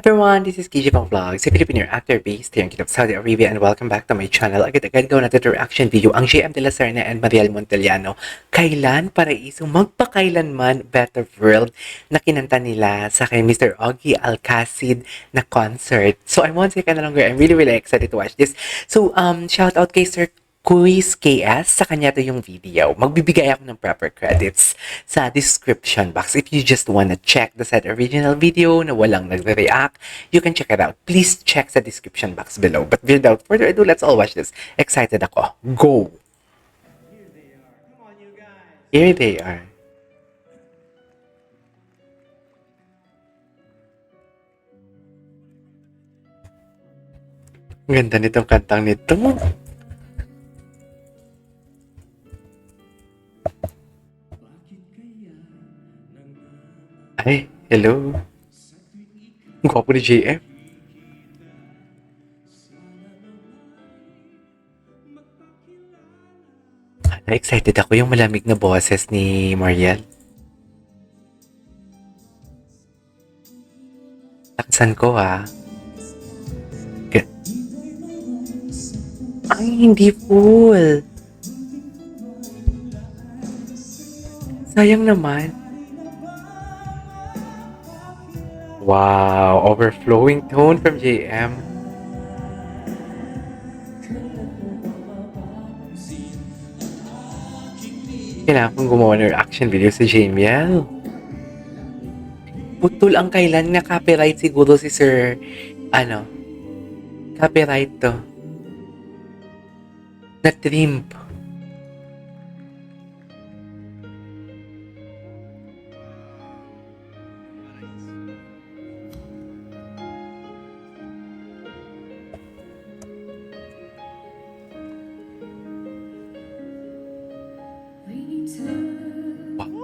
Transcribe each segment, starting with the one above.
Everyone, this is KJ Pang Vlogs, a Filipino actor based here in Kingdom of Saudi Arabia, and welcome back to my channel. Agad-agad gawin natin ito reaction video ang JM De La Serna and Mariel Montellano. Kailan Paraiso Magpakailanman Better World na kinanta nila sa kay Mr. Augie Alcacid na concert. So I won't take any longer. I'm really excited to watch this. So shout out kay Sir Quiz KS, sa kanya to yung video. Magbibigay ako ng proper credits sa description box. If you just wanna check the said original video na walang nagre-react, you can check it out. Please check sa description box below. But without further ado, let's all watch this. Excited ako. Go! Here they are. Ganda nitong kantang nito. Ay, hello. Ang gwapo ni JM. Na-excited ako yung malamig na boses ni Mariel. Taksan ko ha. Ay, hindi full. Sayang naman. Wow, overflowing tone from JM. Kailangan kong gumawa ng reaction video sa JML. Putol ang kailan na copyright siguro si Sir, copyright to. Na trim.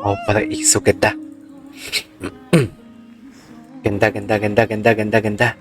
Wow, Paraiso, ganda. Ganda.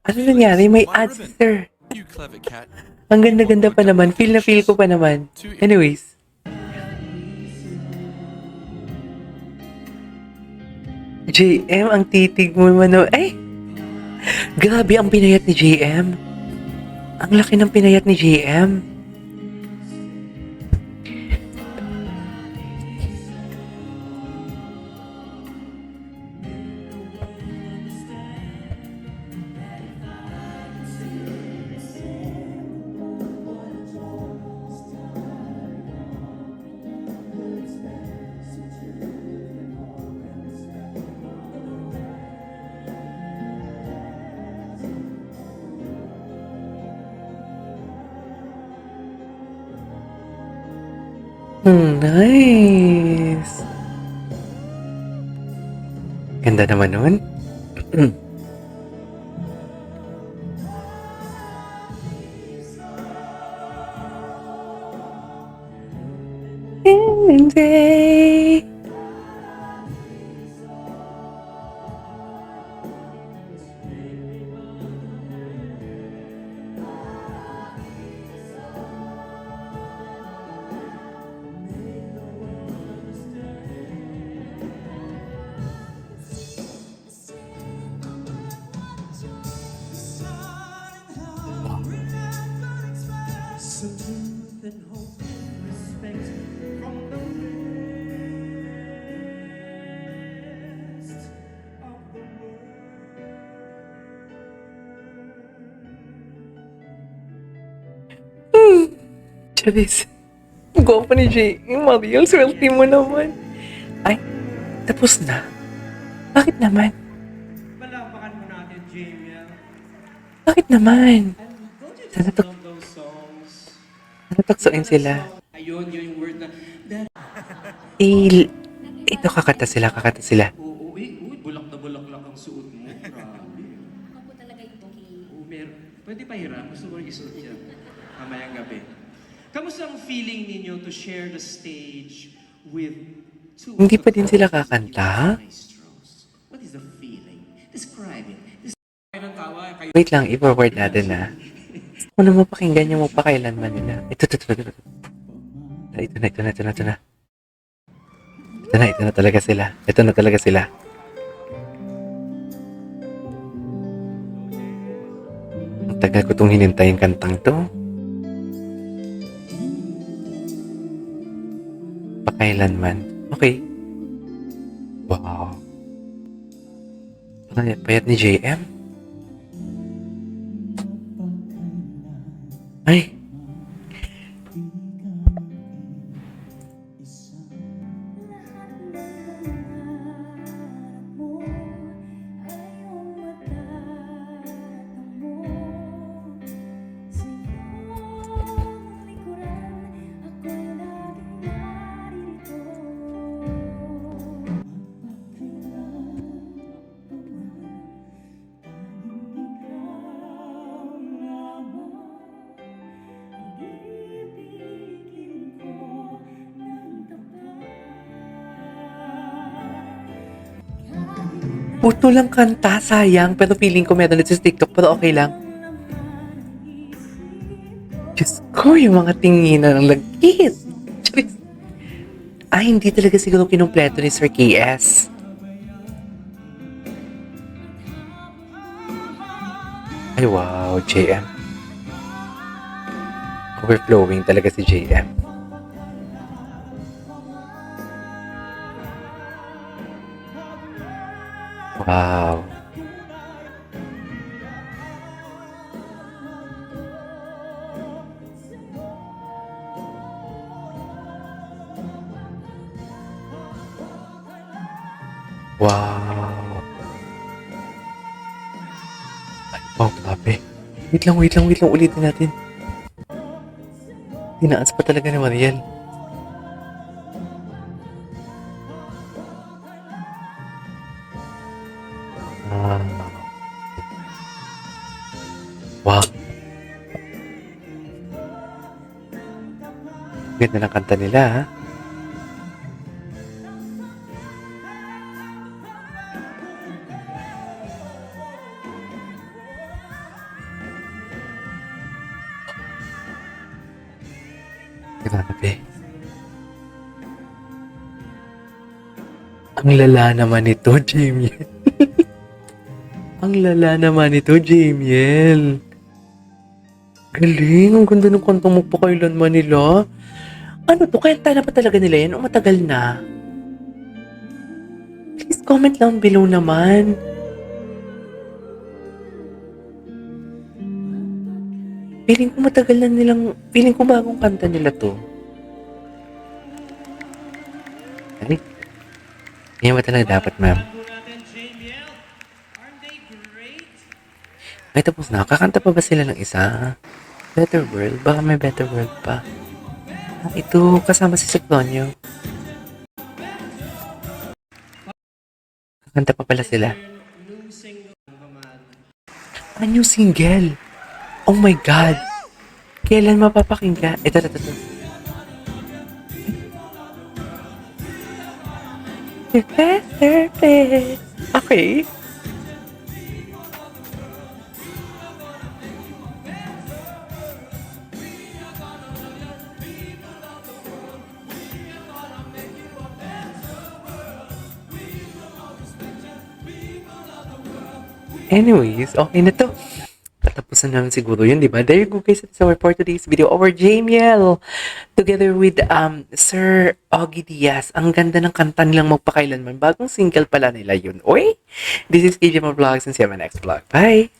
Ano nangyari? May ads, sir. You clever cat. Ang ganda-ganda pa naman. Feel na feel ko pa naman. Anyways. JM, ang titig mo naman. Ay! Grabe ang pinayat ni JM. Ang laki ng pinayat ni JM. Nice. Ganda naman nun. Hindi. Charis. gwapo ni Jay. Mariel, swerte mo naman. Ay, tapos na? Bakit naman? Palapakan mo natin, Jamie. Bakit naman? Don't you Sana just love those songs? Nataksoin sila. Ayun, yun yung word na, Eh, ito kakanta sila. oo, bulak na bulaklak ang suot mo. Grabe. Ako po talaga yung okay. Oo, pwede pa hiram. Gusto ko isuot yan. Mamayang gabi. Kamusta ang feeling ninyo to share the stage with two of Hindi the pa din sila foremost kakanta? maestros? What is the feeling? Describe it. Ng tawa, kayo. Wait lang, i-forward natin na. Kung na mapakinggan yung mapakailanman nila. Ito. Ito na. Ito na talaga sila. Ang tagal ko itong hinintay yung kantang to. Pakailanman. Okay. Wow. Payat ni JM. Ay. Puto lang kanta, sayang. Pero feeling ko meron dito sa TikTok, pero okay lang. Diyos ko, yung mga tingin na ng lagkit. Charis. Ay, hindi talaga siguro kinumpleto ni Sir KS. Ay, wow, JM. Overflowing talaga si JM. Wow. Wow. Ay, wow, grabe. Wait lang. Ulitin natin. Tinaas pa talaga ni Mariel. Wow. Ganda ng kanta nila, ha? Grabe. Ang lala naman nito, Jamiel. Ang lala naman nito, Jamiel. Galing, ang ganda ng kantang magpakailanman nila. Ano to? Kanta na pa talaga nila yan o matagal na? Please comment lang below naman. Feeling ko matagal na nilang, feeling ko bagong kanta nila to. Ay, yan ba talaga dapat, ma'am? natin, Jamie. Aren't they great? Ay, tapos na. Kakanta pa ba sila ng isa? Better World? Baka may Better World pa. Ah, ito, kasama si Sopronio. Kakanta pa pala sila. New single naman. A new single. Oh my God. Kailan mapapakinggan? Ito. Better place. Okay. Anyways, okay na to. Katapusan namin siguro yun, di ba? There you go guys, it's our for today's video. Our Jamiel, together with Sir Ogie Diaz. Ang ganda ng kanta nilang magpakailanman. Bagong single pala nila yun. Oy! This is KJ Vlogs and see you on my next vlog. Bye!